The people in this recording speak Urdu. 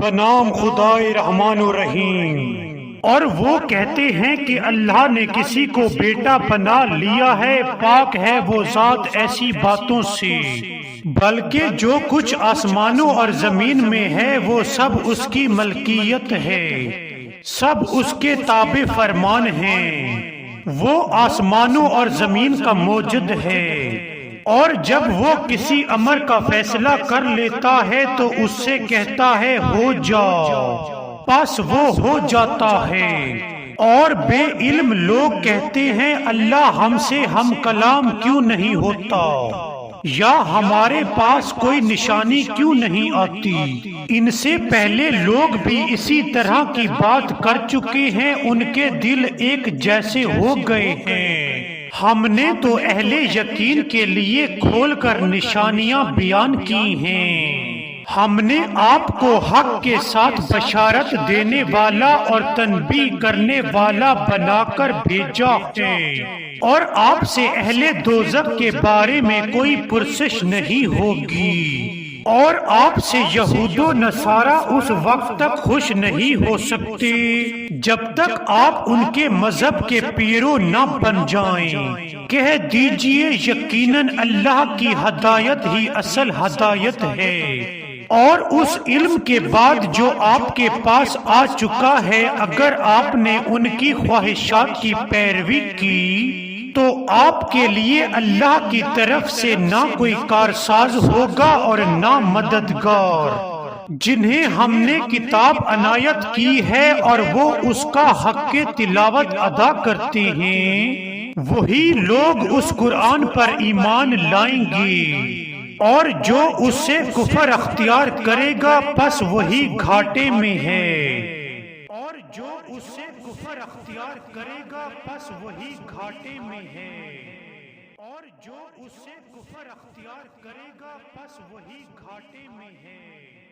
بنام خدائے رحمان و رحیم۔ اور وہ کہتے ہیں کہ اللہ نے کسی کو بیٹا بنا لیا ہے، پاک ہے وہ ذات ایسی باتوں سے، بلکہ جو کچھ آسمانوں اور زمین میں ہے وہ سب اس کی ملکیت ہے، سب اس کے تابع فرمان ہیں، وہ آسمانوں اور زمین کا موجد ہے، اور جب وہ کسی امر کا فیصلہ کر لیتا ہے تو اس سے کہتا ہے ہو جاؤ، پس وہ ہو جاتا ہے۔ اور بے علم لوگ کہتے ہیں اللہ ہم سے ہم کلام کیوں نہیں ہوتا، یا ہمارے پاس کوئی نشانی کیوں نہیں آتی۔ ان سے پہلے لوگ بھی اسی طرح کی بات کر چکے ہیں، ان کے دل ایک جیسے ہو گئے ہیں۔ ہم نے تو اہل یقین کے لیے کھول کر نشانیاں بیان کی ہیں، ہم نے آپ کو حق کے ساتھ بشارت دینے والا اور تنبیہ کرنے والا بنا کر بھیجا ہے، اور آپ سے اہل دوزخ کے بارے میں کوئی پرسش نہیں ہوگی، اور آپ سے یہود و نصارہ اس وقت تک خوش نہیں ہو سکتے جب تک آپ ان کے مذہب کے پیرو نہ بن جائیں۔ کہہ دیجئے یقیناً اللہ کی ہدایت ہی اصل ہدایت ہے، اور اس علم کے بعد جو آپ کے پاس آ چکا ہے اگر آپ نے ان کی خواہشات کی پیروی کی تو آپ کے لیے اللہ کی طرف سے نہ کوئی کارساز ہوگا اور نہ مددگار۔ جنہیں ہم نے کتاب عنایت کی ہے اور وہ اس کا حق تلاوت ادا کرتے ہیں، وہی لوگ اس قرآن پر ایمان لائیں گے، اور جو اس سے کفر اختیار کرے گا پس وہی گھاٹے میں ہے، اور جو اس سے کفر اختیار کرے گا پس وہی گھاٹے میں ہے، اور جو اس سے کفر اختیار کرے گا پس وہی گھاٹے میں ہے۔